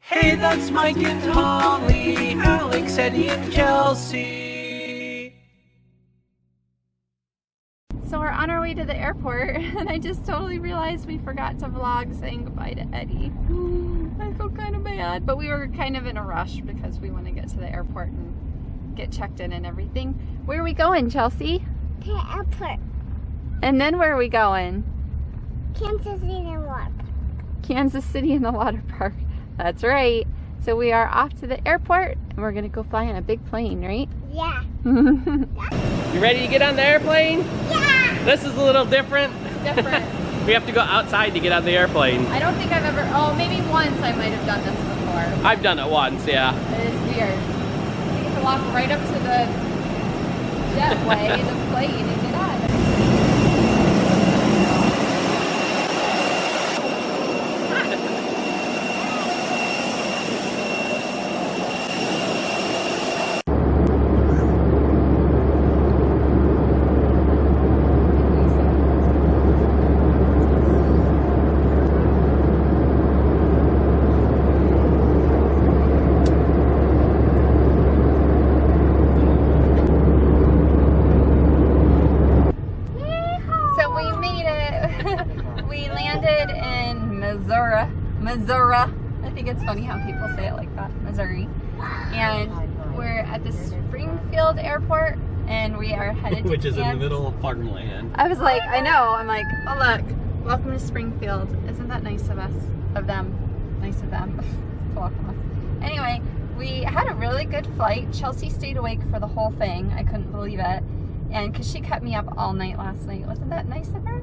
Hey, that's Mike and Holly, Alex, Eddie, and Kelsey. So we're on our way to the airport, and I just totally realized we forgot to vlog saying goodbye to Eddie. I feel kind of bad, but we were kind of in a rush because we want to get to the airport and get checked in and everything. Where are we going, Chelsea? To the airport. And then where are we going? Kansas City in the water. Kansas City in the water park. That's right. So we are off to the airport, and we're going to go fly on a big plane, right? Yeah. You ready to get on the airplane? Yeah. This is a little different. Different. We have to go outside to get on the airplane. I don't think I've ever, oh, maybe once I might have done this before. I've done it once, yeah. It is weird. You get to walk right up to the jetway, the plane, and get on. Missouri. I think it's funny how people say it like that, Missouri. And we're at the Springfield airport, and we are headed to Which is Kansas. in the middle of farmland. I was like, I know. I'm like, oh look, welcome to Springfield. Isn't that nice of us? Of them. Nice of them to welcome us. Anyway, we had a really good flight. Chelsea stayed awake for the whole thing. I couldn't believe it. And because she kept me up all night last night. Wasn't that nice of her?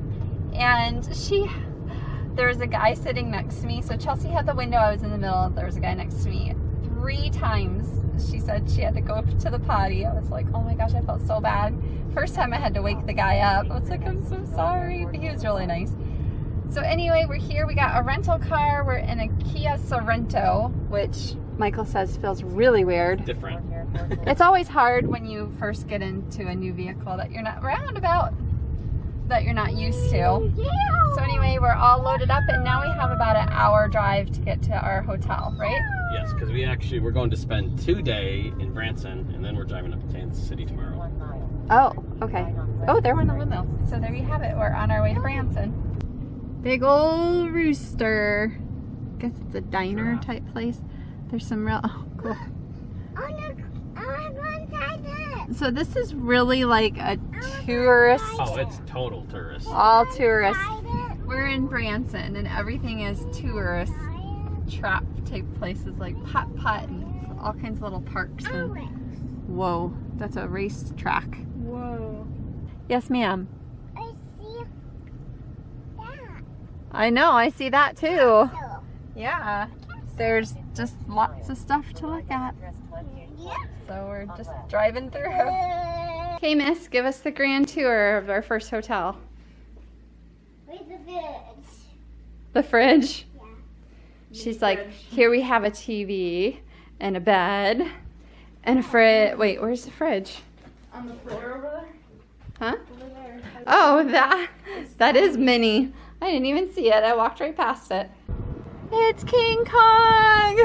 And there was a guy sitting next to me. So Chelsea had the window, I was in the middle. There was a guy next to me. 3 times she said she had to go to the potty. I was like, oh my gosh, I felt so bad. First time I had to wake the guy up. I was like, I'm so sorry. But he was really nice. So anyway, we're here. We got a rental car. We're in a Kia Sorento, which Michael says feels really weird. Different. It's always hard when you first get into a new vehicle that you're not roundabout, that you're not used to. So anyway, we're all loaded up, and now we have about an hour drive to get to our hotel, right? Yes, because we're going to spend 2 days in Branson, and then we're driving up to Kansas City tomorrow. Oh, okay. Oh, there went the windmill. So there you have it. We're on our way to Branson. Big old rooster. Guess it's a diner type place. There's some real, oh, cool. Oh, look. I want to go inside this. So this is really like a tourist. Oh, it's total tourist. All tourists. We're in Branson, and everything is tourist trap type places like Putt Putt and all kinds of little parks. And, whoa, that's a race track. Whoa. Yes, ma'am. I see that. I know, I see that too. Yeah. There's just lots of stuff to look at. Yeah. So we're just driving through. Okay, miss, give us the grand tour of our first hotel. Where's the fridge? The fridge? Yeah. She's like, here we have a TV and a bed and a fridge. Wait, where's the fridge? On the floor over there? Huh? Over there. Oh, that is mini. I didn't even see it. I walked right past it. It's King Kong!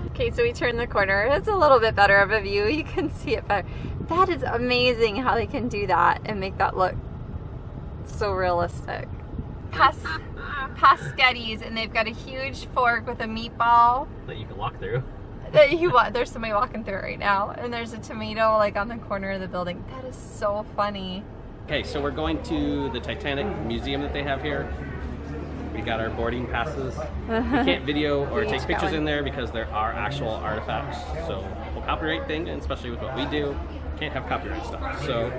Okay, so we turned the corner. It's a little bit better of a view. You can see it better. That is amazing how they can do that and make that look so realistic. Paschettis, and they've got a huge fork with a meatball. That you can walk through. There's somebody walking through it right now, and there's a tomato like on the corner of the building. That is so funny. Okay, so we're going to the Titanic museum that they have here. We got our boarding passes. We can't video or take pictures in there because there are actual artifacts. So the copyright thing, and especially with what we do, can't have copyright stuff. So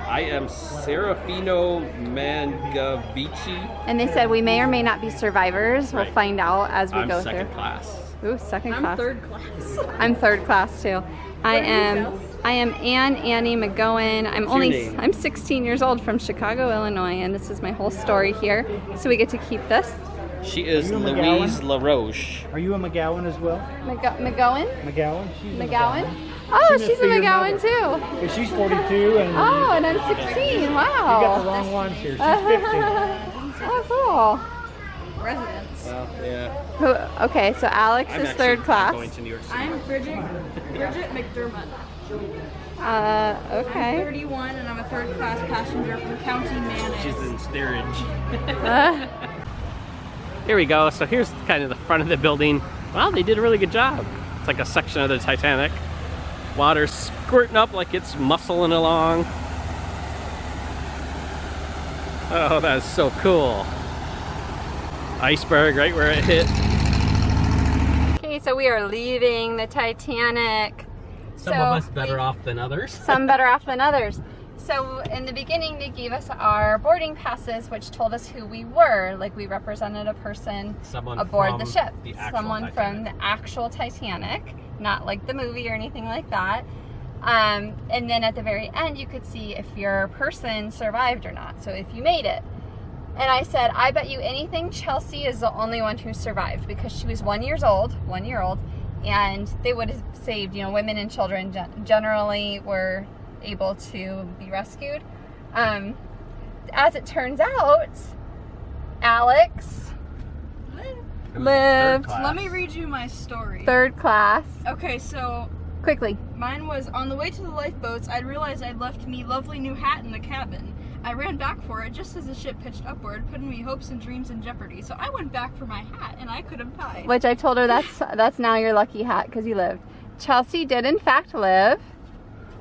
I am Serafino Mangavici. And they said we may or may not be survivors. We'll find out as we go through. I'm second class. Ooh, second class. I'm third class. I'm third class too. I am Annie McGowan. I'm 16 years old from Chicago, Illinois, and this is my whole story here. So we get to keep this. She is Louise LaRoche. Are you a McGowan as well? McGowan? McGowan? She's a McGowan? Oh, she's a for your McGowan mother. too. Yeah, she's 42 and Oh, and I'm 16. you got the Wow. wrong ones here. She's 50. Oh, cool. residents. Well, yeah. Okay, so Alex I'm is actually third class. going to New York City. I'm Bridget McDermott. Okay. I'm 31 and I'm a third class passenger from County Mayonnaise. She's in steerage. Here we go. So here's kind of the front of the building. Wow, they did a really good job. It's like a section of the Titanic. Water squirting up like it's muscling along. Oh, that is so cool. Iceberg right where it hit. Okay, so we are leaving the Titanic. Some of us better off than others. Some better off than others. So in the beginning, they gave us our boarding passes, which told us who we were. Like we represented a person aboard the ship. Someone from the actual Titanic, not like the movie or anything like that. And then at the very end, you could see if your person survived or not. So if you made it. And I said, I bet you anything Chelsea is the only one who survived because she was 1 year old, and they would have saved, you know, women and children generally were able to be rescued. As it turns out, Alex lived. Let me read you my story. Third class. Okay, so Quickly. mine was on the way to the lifeboats. I'd realized I'd left me lovely new hat in the cabin. I ran back for it just as the ship pitched upward, putting me hopes and dreams in jeopardy. So I went back for my hat, and I could have died. Which I told her that's now your lucky hat because you lived. Chelsea did in fact live,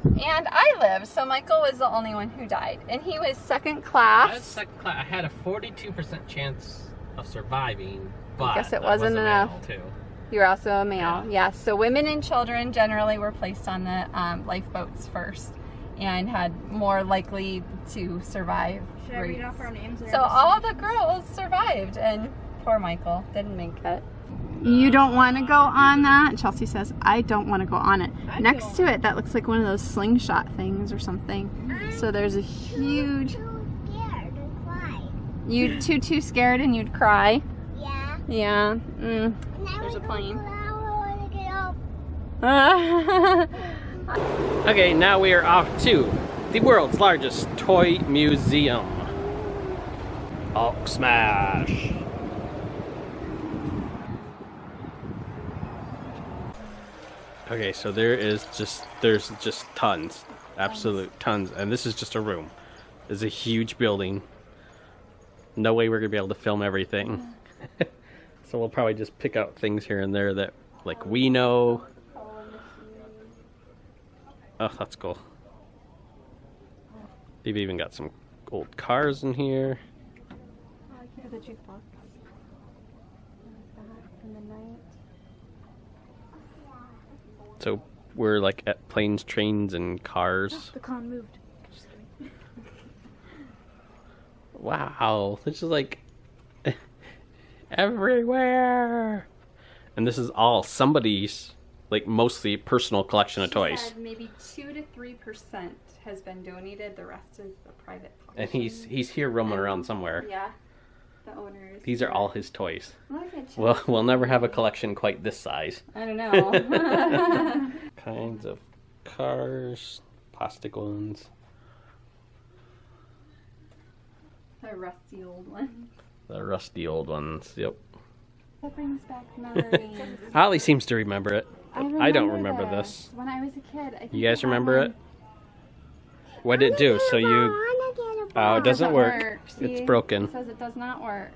and I lived. So Michael was the only one who died, and he was second class. I was second class. I had a 42% chance of surviving, but I guess it I was wasn't a enough. male too. You were also a male. Yeah. Yes. So women and children generally were placed on the lifeboats first, and had more likely to survive. Should I read off our names? So all the girls survived, and poor Michael didn't make it. You don't want to go on that? Chelsea says, I don't want to go on it. Next to it, that looks like one of those slingshot things or something. So there's a huge... Too scared to cry. You too scared and you'd cry? Yeah. Yeah. And There's a plane. I want to get up. Okay, now we are off to the world's largest toy museum. Hulk smash. Okay, so there's just tons, absolute tons, and this is just a room. It's a huge building. No way we're gonna be able to film everything. So we'll probably just pick out things here and there that like we know. Oh, that's cool. They've even got some old cars in here. I like the jukebox. In the night. So we're like at planes, trains, and cars. The con moved. Wow, this is like everywhere. And this is all somebody's, like mostly personal collection of toys. Said maybe 2 to 3% has been donated. The rest is the private publishing. And he's here roaming around somewhere. Yeah, the owners. These are all his toys. Look at you. Well, we'll never have a collection quite this size. I don't know. Kinds of cars, plastic ones. The rusty old one. The rusty old ones, yep. That brings back memories. Holly seems to remember it. But I don't remember this. When I was a kid. I think You guys I had remember one. it? What did it do? So you... Oh, it doesn't work. See? It's broken. It says it does not work.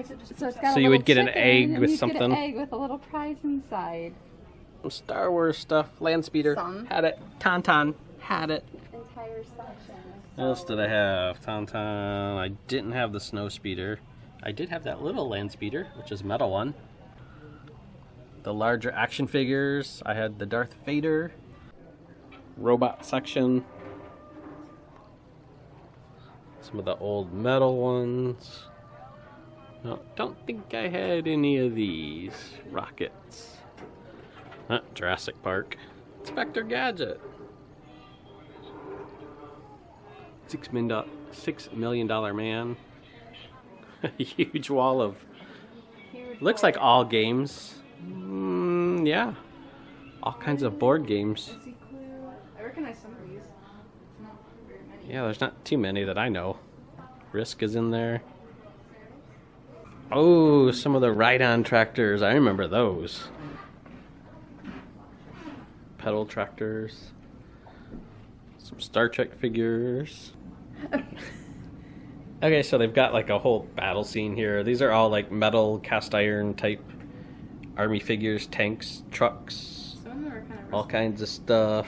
So it's got So a you would little get an chicken, egg and with you'd something? Get an egg with a little prize inside. Some Star Wars stuff. Land speeder. Some. Had it. Tauntaun. Had it. Entire section. What else did I have? Tauntaun. I didn't have the snow speeder. I did have that little land speeder, which is a metal one. The larger action figures. I had the Darth Vader. Robot section. Some of the old metal ones. No, don't think I had any of these. Rockets. Jurassic Park. Inspector Gadget. $6 million man. A huge wall of... Looks like all games. Yeah. All kinds of board games. I recognize some of these. Not very many. Yeah, there's not too many that I know. Risk is in there. Oh, some of the ride-on tractors. I remember those. Pedal tractors. Some Star Trek figures. Okay, so they've got like a whole battle scene here. These are all like metal, cast iron type army figures, tanks, trucks, all kinds of stuff.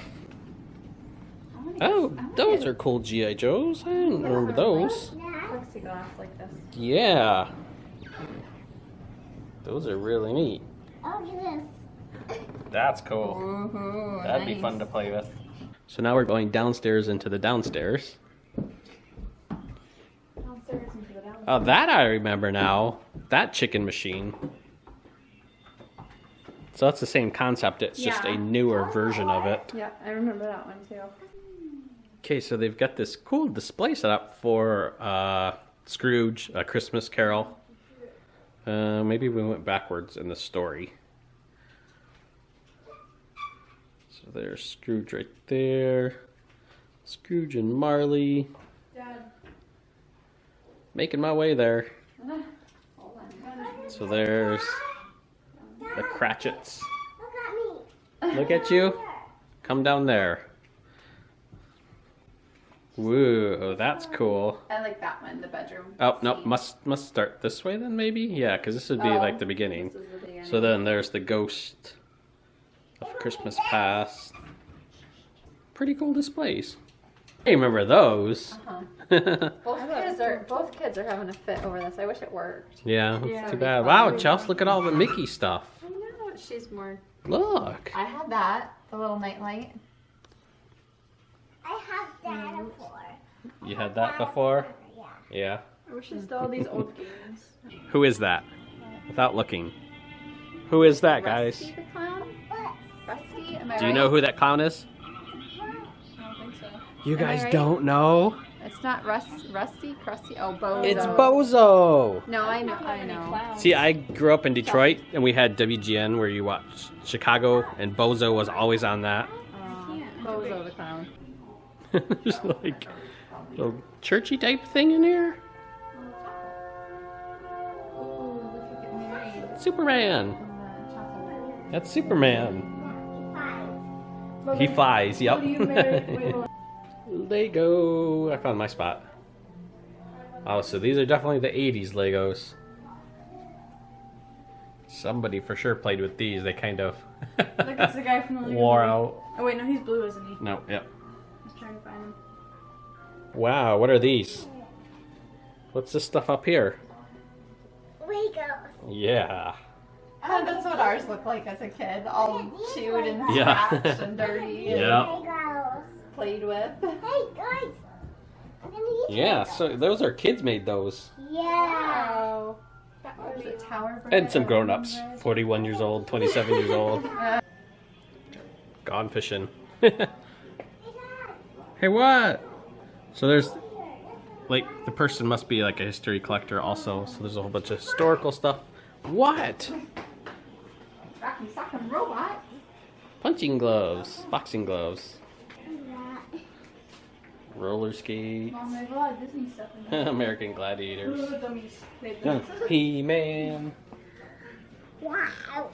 Oh, those are cool G.I. Joes. I didn't remember those. Plexiglass like this. Yeah. Those are really neat. Oh, look at this. That's cool. Ooh, That'd be fun to play with. So now we're going downstairs into the downstairs. Downstairs into the downstairs. Oh, that I remember now. That chicken machine. So that's the same concept. It's just a newer version of it. Yeah, I remember that one too. Okay, so they've got this cool display set up for Scrooge, A Christmas Carol. Maybe we went backwards in the story. So there's Scrooge right there. Scrooge and Marley. Dad. Making my way there. Hold on. So there's the Cratchits. Look at me. Look at you. Come down there. Woo, that's cool. I like that one, the bedroom. Oh, no, must start this way then maybe? Yeah, because this would be like the beginning. This is the beginning. So then there's the Ghost of Christmas Past. Pretty cool displays. I remember those. Both kids are having a fit over this. I wish it worked. Yeah, it's too bad. Wow, Chelsea, look at all the Mickey stuff. I know, she's more. Look. I had that, the little nightlight. I have that before. You had that before? Yeah. Yeah. I wish I still had these old games. Who is that? Without looking. Who is that, guys? Rusty the clown? Rusty, am I Do you right? know who that clown is? I don't think so. You Am I guys right? don't know? It's not Rusty, Crusty. Oh, Bozo. It's Bozo. No, I know. See, I grew up in Detroit, and we had WGN where you watched Chicago, and Bozo was always on that. Bozo the clown. There's like a churchy type thing in here. Ooh, look at getting married. Superman. Chocolate. That's Superman. He flies, yep. Lego. I found my spot. Oh, so these are definitely the 80s Legos. Somebody for sure played with these. They kind of Look, it's the guy from the Lego wore movie. out. Oh wait, no, he's blue, isn't he? No, yep. I was trying to find him. Wow, what are these? What's this stuff up here? Legos. Yeah. That's what ours looked like as a kid. All chewed and Yeah. scratched and dirty and Yeah. Legos. played with. Hey guys. I'm gonna use Yeah, so those are kids made those. Yeah. Wow. There's a tower. And some grown-ups. 41 years old, 27 years old. Gone fishing. Hey, what? So there's, like, the person must be like a history collector also. So there's a whole bunch of historical stuff. What? Rocky Sock'em Robot. Punching gloves, boxing gloves, roller skates, Mom, there's a lot of Disney stuff in there. American Gladiators, Little dummies. They have dummies. He-Man. Wow.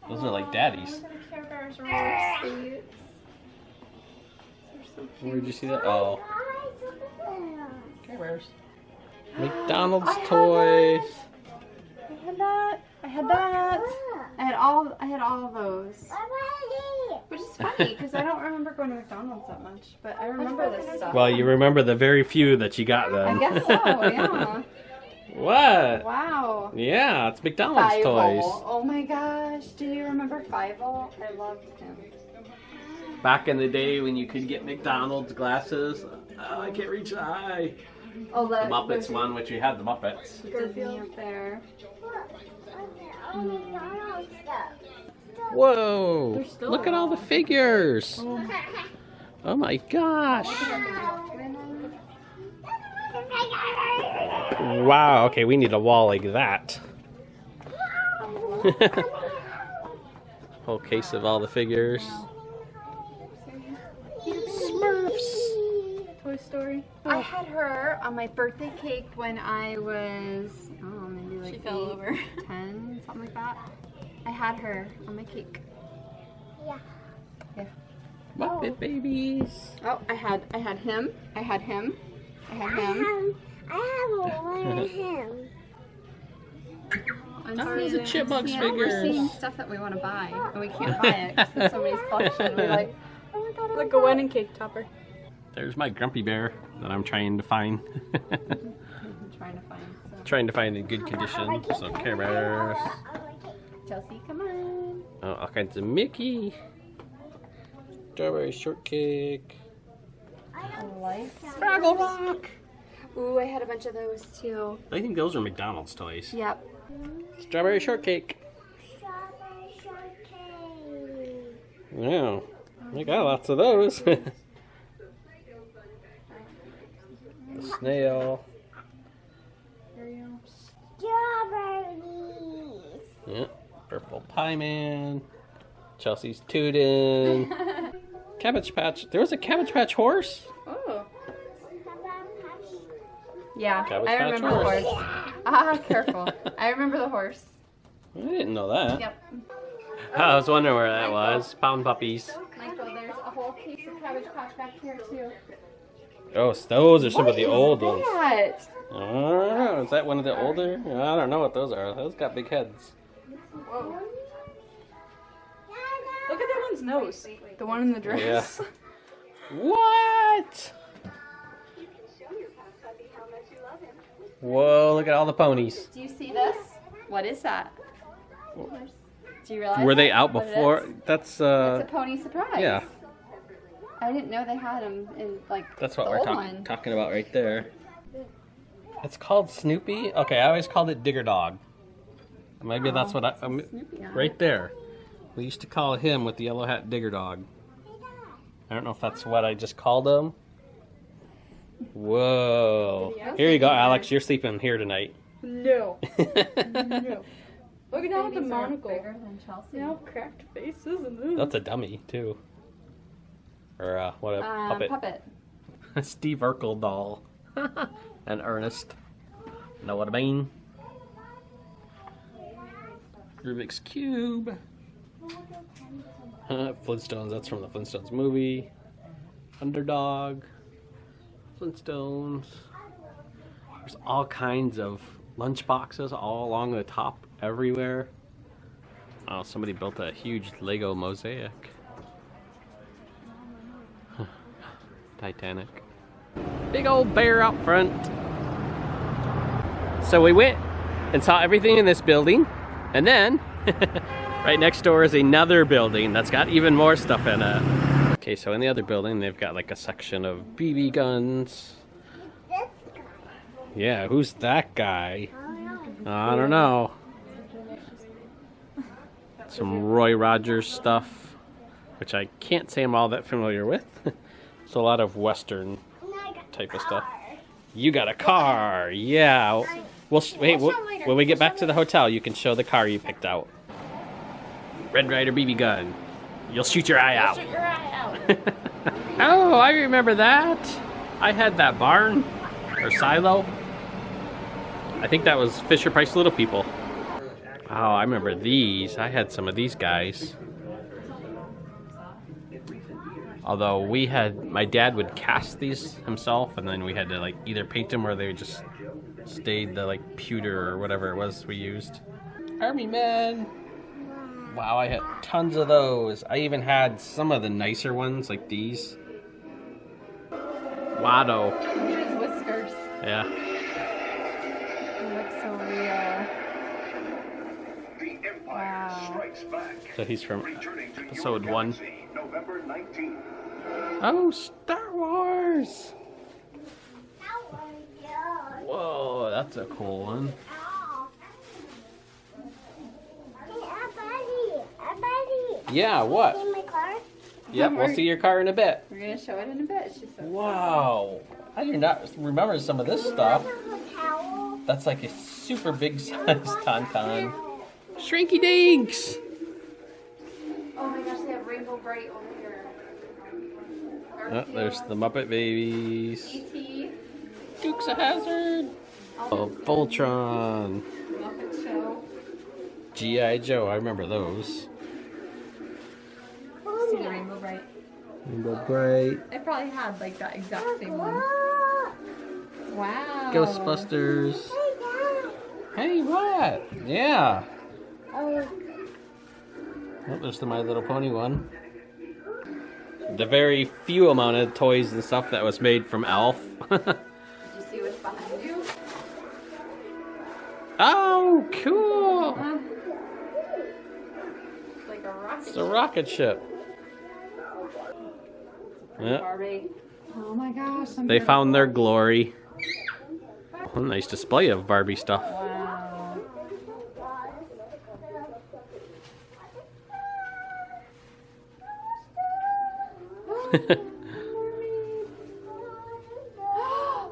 Those are like daddies. Care Bears roller skates. Where'd you see that? Oh, Care Bears. McDonald's I had toys. I had that. I had that. I had all of those. Which is funny because I don't remember going to McDonald's that much, but I remember this stuff. Well, you remember the very few that you got I then. guess so. Yeah. What? Wow. Yeah, it's McDonald's toys. Five-O. Oh my gosh. Do you remember Five-O? I loved him. Back in the day when you could get McDonald's glasses. Oh, I can't reach the eye. Oh, The Muppets one, which we had the Muppets. Disney up there. Whoa! They're still Look at all the figures. Oh my gosh! Wow. Okay, we need a wall like that. Whole case of all the figures. Toy Story. I had her on my birthday cake when I was, maybe like She fell over. 10, something like that. I had her on my cake. Yeah. Yeah. Muppet babies. Oh, I had him. I had him. I had I him. have one of him. I'm Oh, it's a Chipmunks We're seeing figures. stuff that we want to buy, and we can't buy it because it's somebody's collection. We're like, oh my god, I Like a wedding cake topper. There's my grumpy bear that I'm trying to find. I'm trying to find some. Trying to find in good condition. So Care Bears. Chelsea, come on. Oh, all kinds of Mickey. Strawberry shortcake. I like Fraggle Rock. Ooh, I had a bunch of those too. I think those are McDonald's toys. Yep. Strawberry shortcake. Strawberry shortcake. Wow. I got lots of those. The snail. Strawberries. Yeah. Purple Pie Man. Chelsea's tootin'. Cabbage Patch. There was a Cabbage Patch horse? Oh. Yeah, Cabbage I Patch remember the horse. horse. Ah, careful. I remember the horse. I didn't know that. Yep. I was wondering where that was. Pound puppies. Michael, there's a whole case of Cabbage Patch back here too. Oh, so those are some of the old ones. What? I don't know. Is that one of the older? I don't know what those are. Those got big heads. Whoa. Look at that one's nose. The one in the dress. Yeah. What? Whoa, look at all the ponies. Do you see this? What is that? Do you realize? Were they that? out What it before? is? That's, It's a pony surprise. yeah. I didn't know they had them in like. That's what the we're old one. talking about right there. It's called Snoopy? Okay, I always called it Digger Dog. Maybe that's what Snoopy on it. right there. We used to call him with the yellow hat Digger Dog. I don't know if that's what I just called him. Whoa. Here you go, Alex. You're sleeping here tonight. No. No. Look at that with the Babies are monocle. bigger than Chelsea. Now cracked faces and That's a dummy, too. Or, what, a puppet. Puppet. Steve Urkel doll. And Ernest. Know what I mean? Rubik's Cube. Flintstones, that's from the Flintstones movie. Underdog. Flintstones. There's all kinds of lunch boxes all along the top everywhere. Oh, somebody built a huge Lego mosaic. Titanic. Big old bear out front. So we went and saw everything in this building, and then right next door is another building that's got even more stuff in it. Okay, so in the other building they've got like a section of BB guns. Yeah, who's that guy? I don't know. Some Roy Rogers stuff, which I can't say I'm all that familiar with. It's a lot of Western type of stuff. You got a car, yeah. Well, wait, when we get back to the hotel, you can show the car you picked out. Red Ryder BB gun. You'll shoot your eye out. shoot your eye out. Oh, I remember that. I had that barn or silo. I think that was Fisher Price Little People. Oh, I remember these. I had some of these guys. Although my dad would cast these himself, and then we had to like either paint them or they just stayed the like pewter or whatever it was we used. Army men. Wow, I had tons of those. I even had some of the nicer ones like these. Watto. Look at his whiskers. Yeah. They look so real. Wow. So he's from episode 1. November 19th. Oh, Star Wars! Whoa, that's a cool one. Yeah, what? In my car? Yep, we'll see your car in a bit. We're gonna show it in a bit. She said. Wow. I do not remember some of this stuff. Towel. That's like a super big size Tauntaun. Shrinky Dinks! Oh my gosh, they have Rainbow Bright over here. Oh, there's the Muppet Babies. E.T. Dukes of Hazzard. Oh, Voltron. Muppet Show. G.I. Joe, I remember those. See the Rainbow Bright. Rainbow Bright. It probably had like that exact same one. Wow. Ghostbusters. Hey, what? Yeah. Oh. Oh, there's the My Little Pony one. The very few amount of toys and stuff that was made from Elf. Did you see what's behind you? Oh, cool! It's like a rocket. It's a rocket ship. Yeah. Barbie. Oh my gosh. They found their glory. A nice display of Barbie stuff. Wow.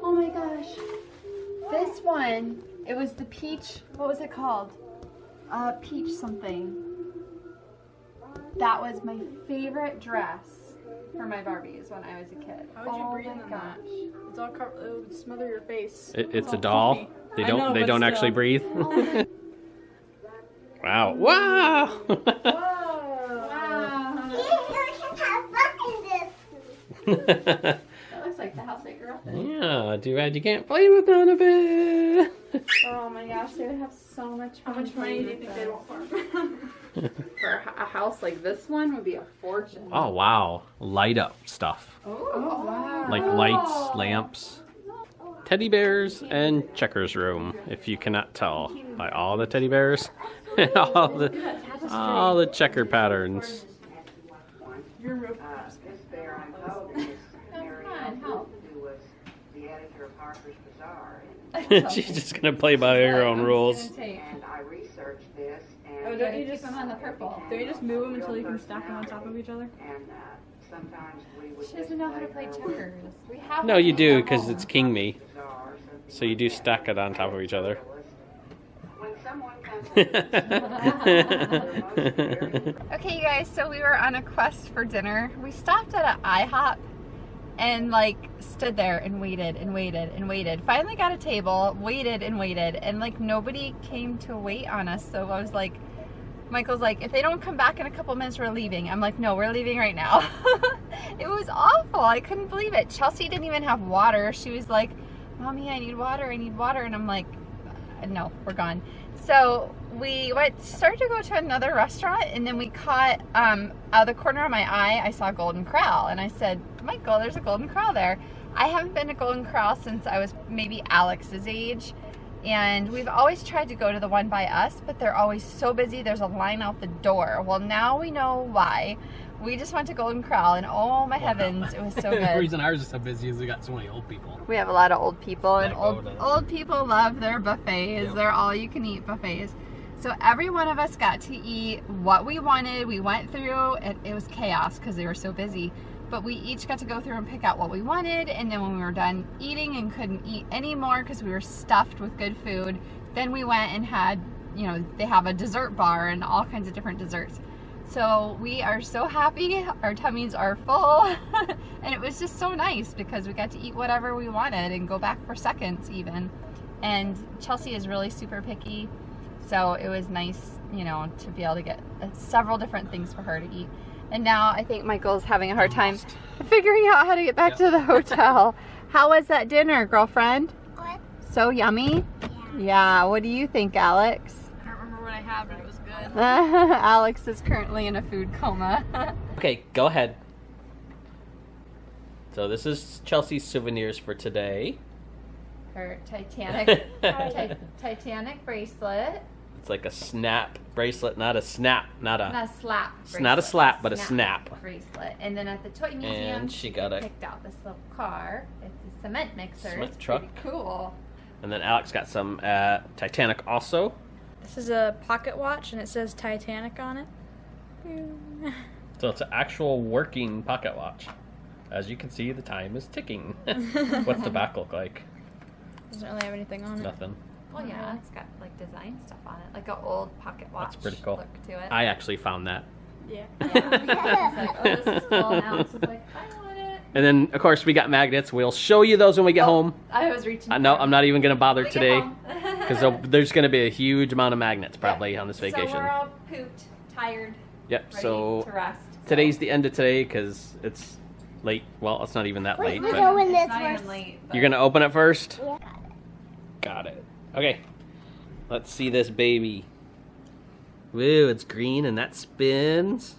Oh my gosh. This one, it was the peach, what was it called? Peach something. That was my favorite dress for my Barbies when I was a kid. How would you breathe my in that? It's all covered. It would smother your face. It's a doll. fluffy. They I don't. know, They but don't still. actually breathe. Wow! Wow! Wow. That looks like the house I grew up in. Yeah. Too bad you can't play with none of it. Oh my gosh, they would have so much How fun. much money do you think they'd want for them? For a house like this one would be a fortune. Oh wow! Light up stuff Oh wow. like lights, lamps, teddy bears, and checkers room. If you cannot tell by all the teddy bears, and all the checker patterns. Your roof. This bear I'm holding is very fun, nothing help. to do with the editor of Harper's Bazaar. She's just gonna play by her own rules. And I researched this, Oh, and, don't you Keep just them on the purple. don't you just move them until you can stack them on top of each other? and sometimes we would She doesn't know how to play display her checkers. We have No, one you in do the because home. it's King Me. bazaar, So you do stack it on top of each other. When someone comes in, Okay, you guys, so we were on a quest for dinner. We stopped at an IHOP and like stood there and waited and waited and waited. Finally got a table, waited and waited, and like nobody came to wait on us. So I was like, Michael's like, if they don't come back in a couple minutes, we're leaving. I'm like, no, we're leaving right now. It was awful. I couldn't believe it. Chelsea didn't even have water. She was like, Mommy, I need water. I need water. And I'm like, no, we're gone. So we started to go to another restaurant, and then we caught, out of the corner of my eye, I saw Golden Corral. And I said, Michael, there's a Golden Corral there. I haven't been to Golden Corral since I was maybe Alex's age. And we've always tried to go to the one by us, but they're always so busy. There's a line out the door. Well, now we know why. We just went to Golden Corral, and oh my heavens, it was so The good. reason ours is so busy is we got so many old people. We have a lot of old people, and That go to- old people love their buffets. Yep. They're all-you-can-eat buffets. So every one of us got to eat what we wanted. We went through, and it was chaos because they were so busy. But we each got to go through and pick out what we wanted, and then when we were done eating and couldn't eat anymore because we were stuffed with good food, then we went and had, you know, they have a dessert bar and all kinds of different desserts. So we are so happy, our tummies are full, and it was just so nice because we got to eat whatever we wanted and go back for seconds even. And Chelsea is really super picky, so it was nice, you know, to be able to get several different things for her to eat. And now I think Michael's having a hard time figuring out how to get back to the hotel. How was that dinner, girlfriend? Good. So yummy? Yeah, what do you think, Alex? I don't remember what I had, but it was good. Alex is currently in a food coma. Okay, go ahead. So this is Chelsea's souvenirs for today. Her Titanic Titanic bracelet. It's like a snap bracelet, not a snap, not a. Not a slap. It's not a bracelet, slap, but a snap. bracelet. And then at the toy museum, And she got a. picked out this little car. It's a cement mixer. Cement It's truck. pretty cool. And then Alex got some Titanic also. This is a pocket watch, and it says Titanic on it. So it's an actual working pocket watch. As you can see, the time is ticking. What's the back look like? Doesn't really have anything on it. Nothing. Well, yeah, it's got like design stuff on it, like an old pocket watch. That's pretty cool. Look to it. I actually found that. Yeah. It's like, oh, this is cool. And Alex was like, I want it. And then, of course, we got magnets. We'll show you those when we get home. I was reaching. No, I'm not even going to bother We get today. home. Because there's going to be a huge amount of magnets probably on this vacation. So we're all pooped, tired, Yep, ready so to rest. today's the end of today because it's late. Well, it's not even that late. Wait, But go in this It's not even first. late. but- you're going to open it first? Yeah. Got it. Okay. Let's see this baby. Woo, it's green and that spins.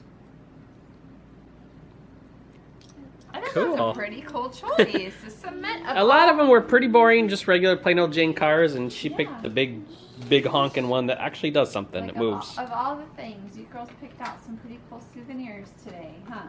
I think Cool. that's a pretty cool choice. The cement. A lot of them were pretty boring, just regular plain old Jane cars, and she picked the big honking one that actually does something. Like, It moves. Of all the things, you girls picked out some pretty cool souvenirs today, huh?